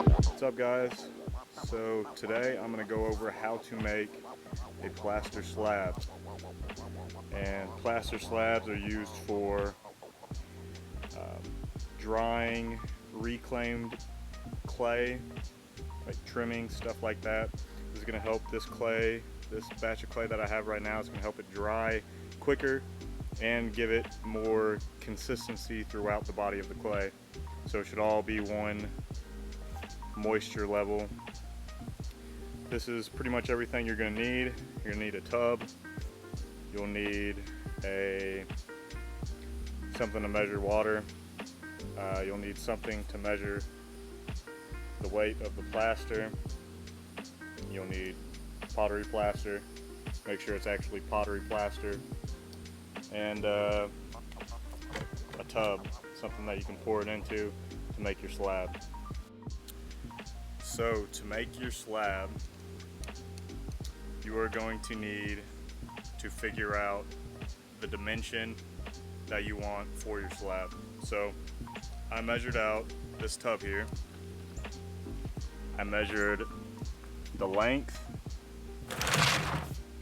What's up, guys? So today I'm going to go over how to make a plaster slab. And plaster slabs are used for drying reclaimed clay, like trimming, stuff like that. This is going to help this batch of clay that I have right now, is going to help it dry quicker and give it more consistency throughout the body of the clay. So it should all be one moisture level. This is pretty much everything you're going to need. You're going to need a tub. You'll need something to measure water. You'll need something to measure the weight of the plaster. You'll need pottery plaster. Make sure it's actually pottery plaster. And a tub, something that you can pour it into to make your slab. So to make your slab, you are going to need to figure out the dimension that you want for your slab. So I measured out this tub here. I measured the length,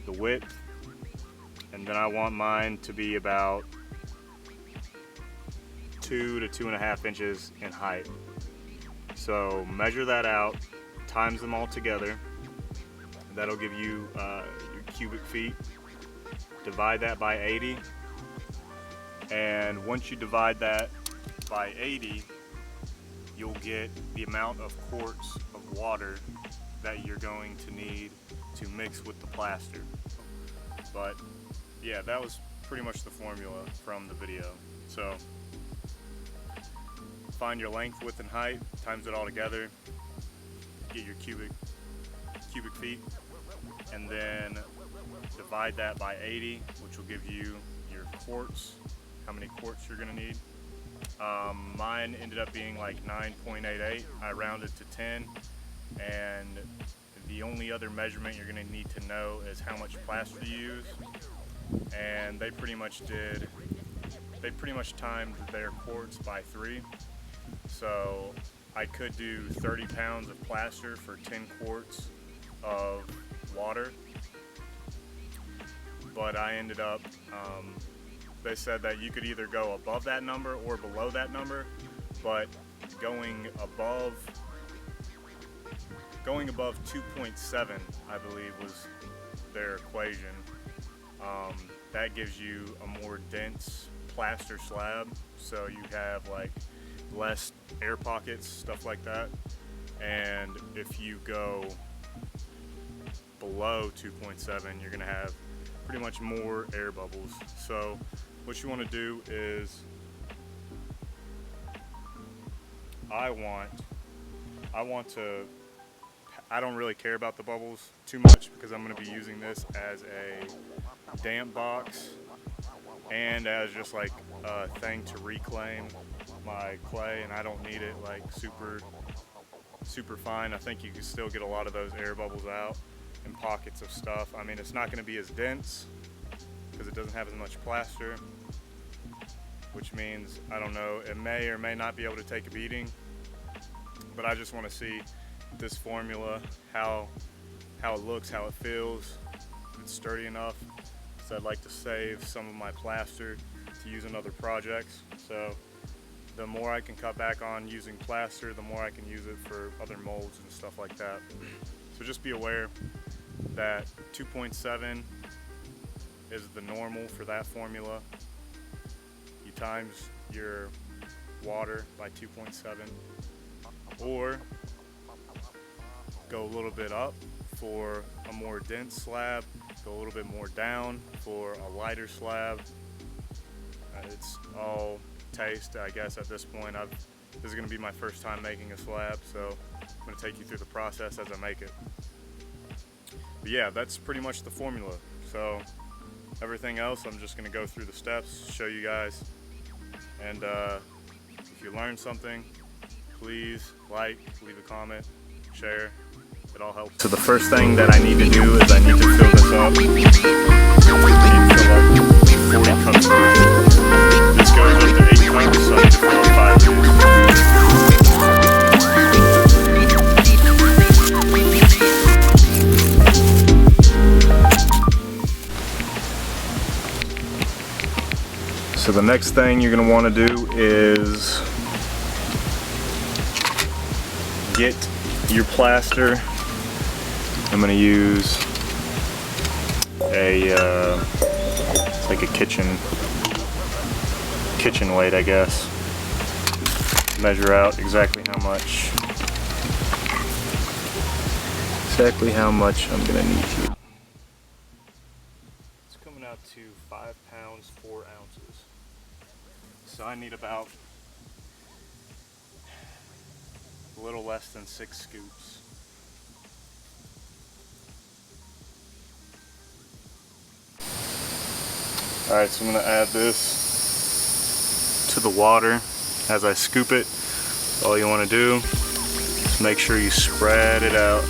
the width, and then I want mine to be about 2 to 2.5 inches in height. So measure that out, times them all together. That'll give you your cubic feet. Divide that by 80. And once you divide that by 80, you'll get the amount of quarts of water that you're going to need to mix with the plaster. But yeah, that was pretty much the formula from the video. So find your length, width, and height, times it all together, get your cubic feet, and then divide that by 80, which will give you your quarts, how many quarts you're gonna need. Mine ended up being like 9.88. I rounded to 10, and the only other measurement you're gonna need to know is how much plaster you use. And they pretty much timed their quarts by 3. So I could do 30 pounds of plaster for 10 quarts of water, but I ended up, they said that you could either go above that number or below that number, but going above 2.7, I believe, was their equation. That gives you a more dense plaster slab, so you have like less air pockets, stuff like that. And if you go below 2.7, you're gonna have pretty much more air bubbles. So what you want to do is, I don't really care about the bubbles too much, because I'm going to be using this as a damp box and as just like a thing to reclaim my clay, and I don't need it like super fine. I think you can still get a lot of those air bubbles out and pockets of stuff. I mean, it's not going to be as dense because it doesn't have as much plaster, which means, I don't know, it may or may not be able to take a beating. But I just want to see this formula, how it looks, how it feels, if it's sturdy enough, because I'd like to save some of my plaster to use in other projects. So the more I can cut back on using plaster, the more I can use it for other molds and stuff like that. So just be aware that 2.7 is the normal for that formula. You times your water by 2.7, or go a little bit up for a more dense slab, go a little bit more down for a lighter slab. It's all taste, I guess, at this point. This is going to be my first time making a slab, so I'm going to take you through the process as I make it. But yeah, that's pretty much the formula. So everything else, I'm just going to go through the steps, show you guys. And if you learned something, please like, leave a comment, share. It all helps. So the first thing that I need to do is I need to fill this up. I need to fill up 40 cups of it. This goes up to 8 cups, so I need to fill up 5 of these. So the next thing you're going to want to do is get your plaster. I'm going to use a it's like a kitchen weight, I guess. Measure out exactly how much I'm going to need here. It's coming out to 5 pounds 4 ounces. So I need about a little less than 6 scoops. Alright, so I'm going to add this to the water as I scoop it. All you want to do is make sure you spread it out.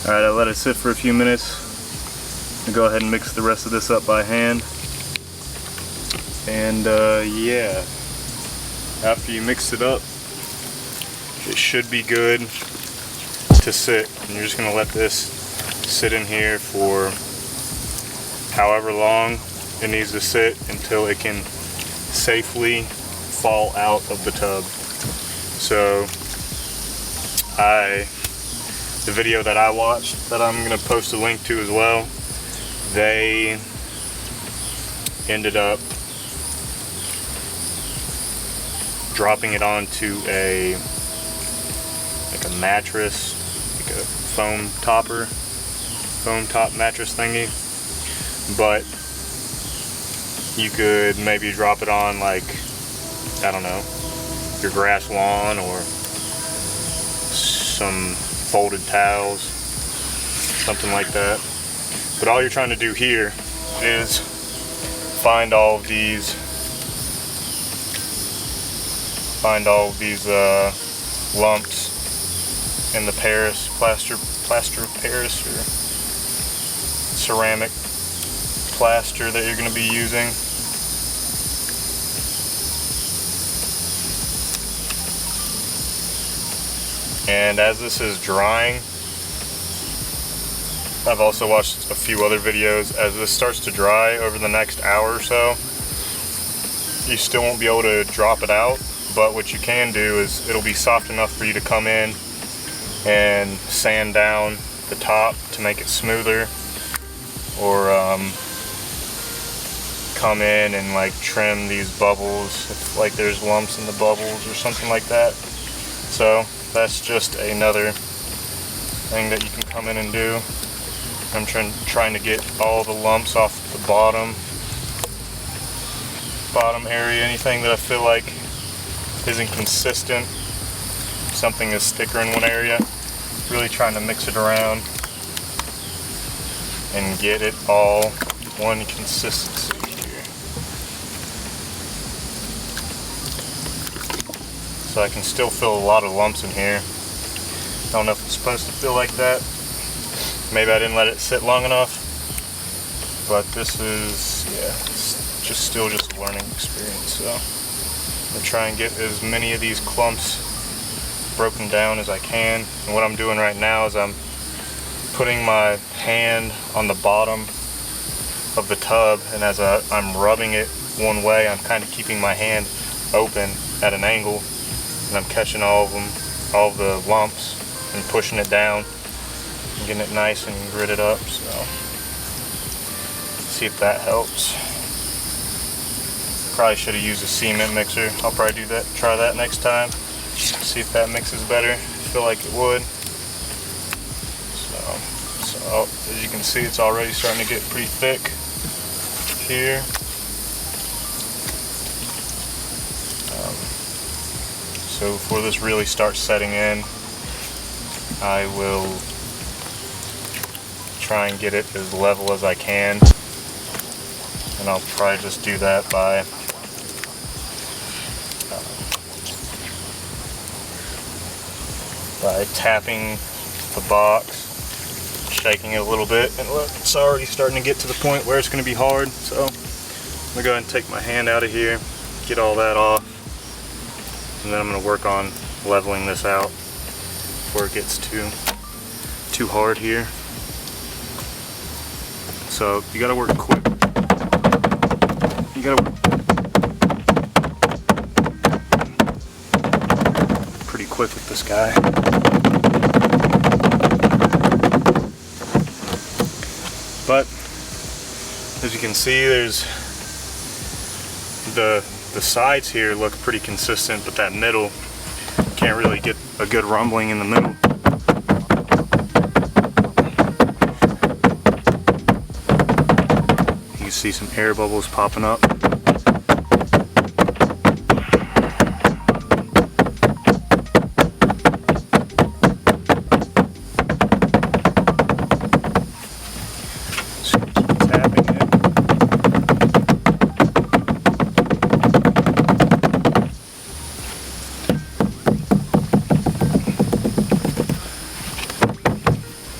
Alright, I let it sit for a few minutes. I'm gonna go ahead and mix the rest of this up by hand. And yeah, after you mix it up, it should be good to sit. And you're just gonna let this sit in here for however long it needs to sit until it can safely fall out of the tub. So the video that I watched, that I'm going to post a link to as well, they ended up dropping it onto a mattress, like a foam top mattress thingy. But you could maybe drop it on, like, I don't know, your grass lawn or some folded towels, something like that. But all you're trying to do here is find all of these lumps in the plaster of Paris or ceramic plaster that you're going to be using. And as this is drying, I've also watched a few other videos. As this starts to dry over the next hour or so, you still won't be able to drop it out, but what you can do is it'll be soft enough for you to come in and sand down the top to make it smoother, or come in and like trim these bubbles if like there's lumps in the bubbles or something like that. So that's just another thing that you can come in and do. I'm trying to get all the lumps off the bottom area, anything that I feel like isn't consistent. Something is thicker in one area. Really trying to mix it around and get it all one consistency here. So I can still feel a lot of lumps in here. I don't know if it's supposed to feel like that. Maybe I didn't let it sit long enough. But this is, yeah, it's still just a learning experience. So I'm gonna try and get as many of these clumps broken down as I can. And what I'm doing right now is I'm putting my hand on the bottom of the tub, and as I'm rubbing it one way, I'm kind of keeping my hand open at an angle, and I'm catching all of the lumps and pushing it down and getting it nice and gritted up. So see if that helps. Probably should have used a cement mixer. I'll probably do that, try that next time. See if that mixes better. I feel like it would. So as you can see, it's already starting to get pretty thick here. So before this really starts setting in, I will try and get it as level as I can. And I'll probably just do that by tapping the box shaking it a little bit, and look, it's already starting to get to the point where it's going to be hard. So I'm going to go ahead and take my hand out of here, get all that off, and then I'm going to work on leveling this out before it gets too hard here. So you got to work quick. You got to work pretty quick with this guy. But as you can see, there's the sides here look pretty consistent, but that middle, can't really get a good rumbling in the middle. You can see some air bubbles popping up.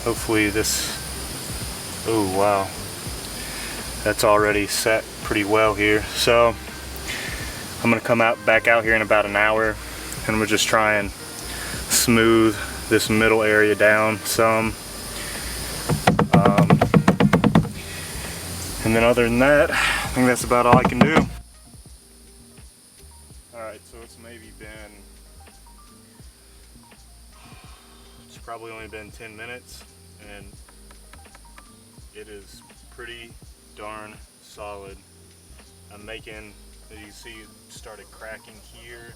Hopefully this, oh wow, that's already set pretty well here. So I'm gonna come back out here in about an hour, and we'll just try and smooth this middle area down some. And then other than that, I think that's about all I can do. Alright, so it's maybe been, it's probably only been 10 minutes. And it is pretty darn solid. I'm making, as you see, it started cracking here.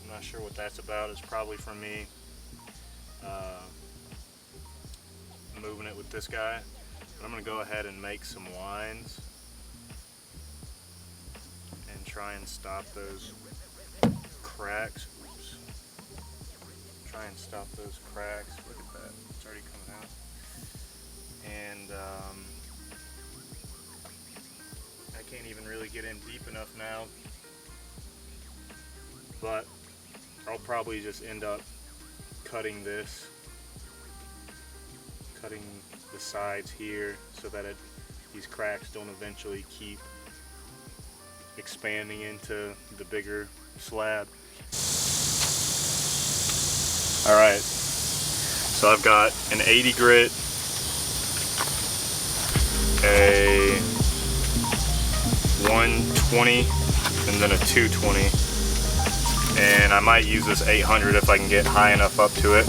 I'm not sure what that's about. It's probably from me moving it with this guy. But I'm going to go ahead and make some lines and try and stop those cracks. Oops. Try and stop those cracks. Look at that, it's already coming out. And I can't even really get in deep enough now, but I'll probably just end up cutting the sides here so that these cracks don't eventually keep expanding into the bigger slab. Alright, so I've got an 80 grit, a 120, and then a 220. And I might use this 800 if I can get high enough up to it.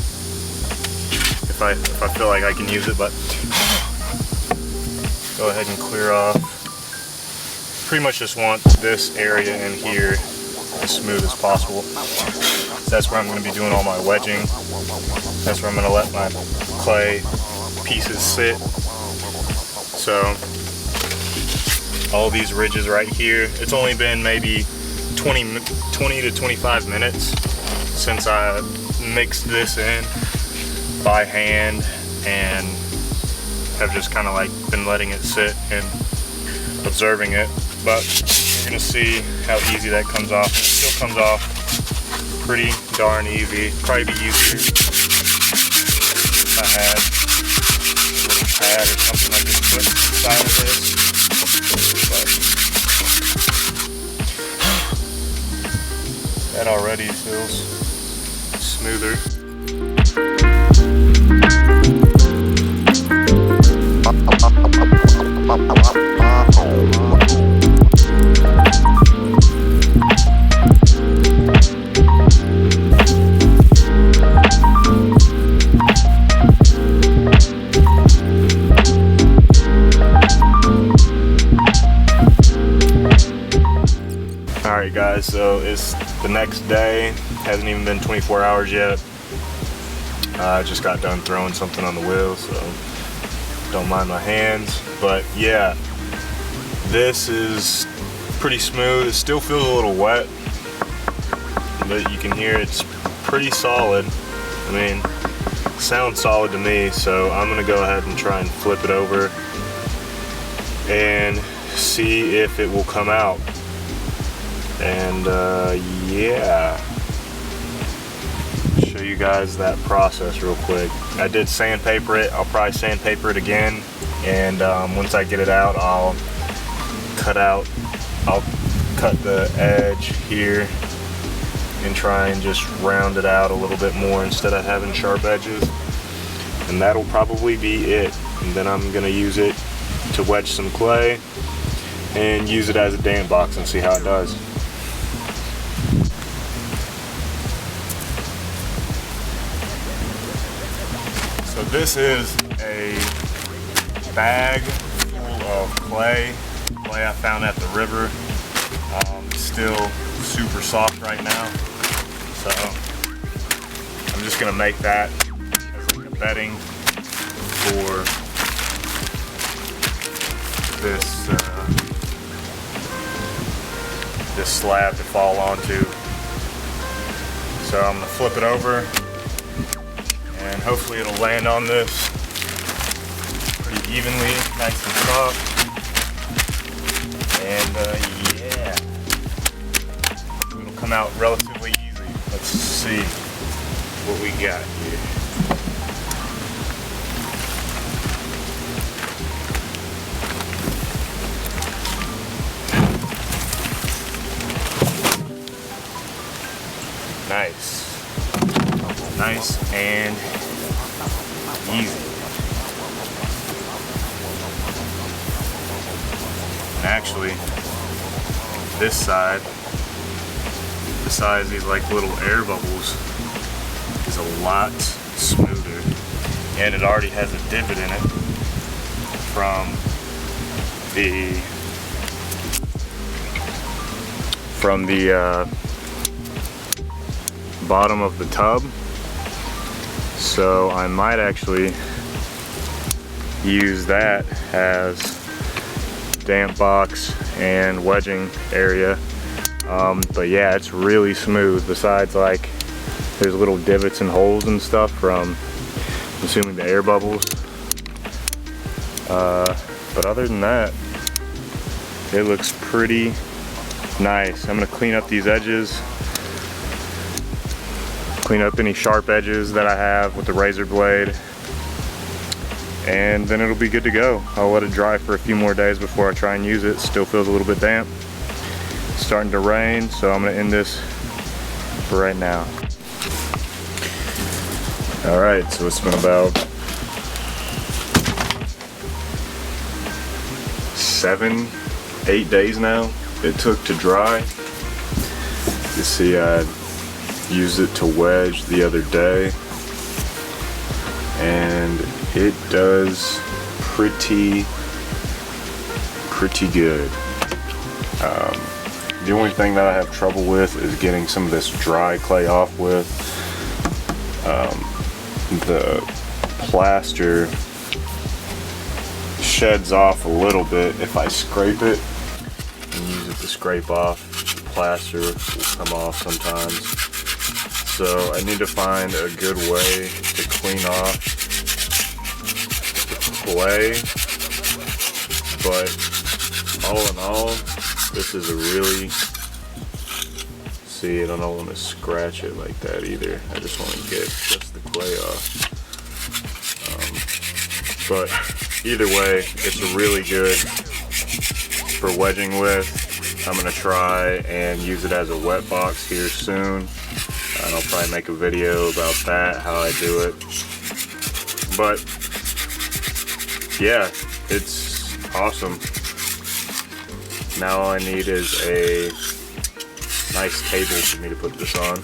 If I feel like I can use it, but go ahead and clear off. Pretty much just want this area in here as smooth as possible. That's where I'm going to be doing all my wedging. That's where I'm going to let my clay pieces sit. So all these ridges right here, it's only been maybe 20 to 25 minutes since I mixed this in by hand and have just kind of like been letting it sit and observing it. But you're going to see how easy that comes off. It still comes off pretty darn easy. Probably be easier if I had a little pad or something like this put inside of this. But that already feels smoother. Alright guys, so it's the next day, hasn't even been 24 hours yet. I just got done throwing something on the wheel, so don't mind my hands. But yeah, this is pretty smooth. It still feels a little wet, but you can hear it's pretty solid. I mean, it sounds solid to me, so I'm gonna go ahead and try and flip it over and see if it will come out. And yeah, show you guys that process real quick. I did sandpaper it. I'll probably sandpaper it again, and once I get it out, I'll cut the edge here and try and just round it out a little bit more instead of having sharp edges. And that'll probably be it. And then I'm gonna use it to wedge some clay and use it as a damp box and see how it does. So this is a bag full of clay I found at the river. It's still super soft right now, so I'm just gonna make that as like a bedding for this this slab to fall onto. So I'm gonna flip it over, and hopefully it'll land on this pretty evenly, nice and soft. And yeah, it'll come out relatively easy. Let's see what we got here. Nice and easy. And actually, this side, besides these like little air bubbles, is a lot smoother, and it already has a divot in it from the bottom of the tub. So I might actually use that as damp box and wedging area. But yeah, it's really smooth. Besides, like, there's little divots and holes and stuff from, I'm assuming, the air bubbles. But other than that, it looks pretty nice. I'm gonna clean up these edges, clean up any sharp edges that I have with the razor blade, and then it'll be good to go. I'll let it dry for a few more days before I try and use it. Still feels a little bit damp. It's starting to rain, so I'm gonna end this for right now. All right, so it's been about 7-8 days now it took to dry. You see, I used it to wedge the other day, and it does pretty good. The only thing that I have trouble with is getting some of this dry clay off with. The plaster sheds off a little bit if I scrape it and use it to scrape off. The plaster will come off sometimes. So I need to find a good way to clean off the clay. But all in all, this is a really, see, I don't want to scratch it like that either. I just want to get just the clay off. But either way, it's really good for wedging with. I'm going to try and use it as a wet box here soon. And I'll probably make a video about that, how I do it. But yeah, it's awesome. Now all I need is a nice table for me to put this on.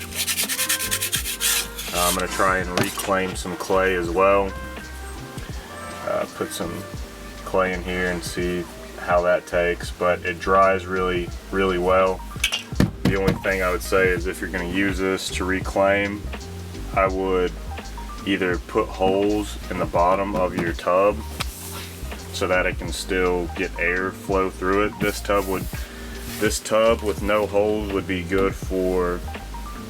I'm going to try and reclaim some clay as well. Put some clay in here and see how that takes, but it dries really well. The only thing I would say is if you're going to use this to reclaim, I would either put holes in the bottom of your tub so that it can still get air flow through it. This tub with no holes would be good for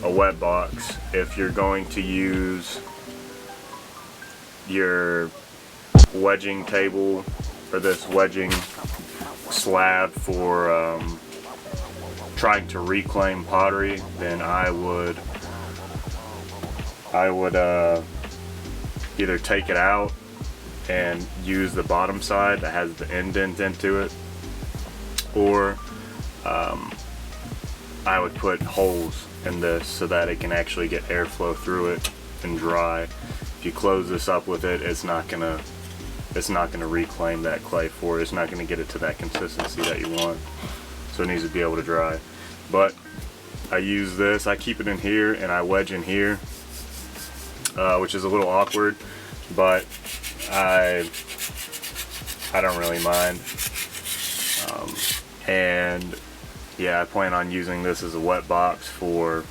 a wet box. If you're going to use your wedging table or this wedging slab for trying to reclaim pottery, then I would I would either take it out and use the bottom side that has the indent into it, or I would put holes in this so that it can actually get airflow through it and dry. If you close this up with it, it's not gonna reclaim that clay for it. It's not gonna get it to that consistency that you want. So it needs to be able to dry. But I use this, I keep it in here and I wedge in here, which is a little awkward, but I don't really mind. And yeah, I plan on using this as a wet box for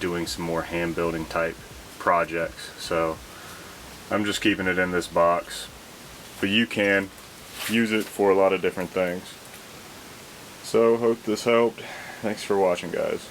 doing some more hand building type projects. So I'm just keeping it in this box, but you can use it for a lot of different things. So hope this helped. Thanks for watching, guys.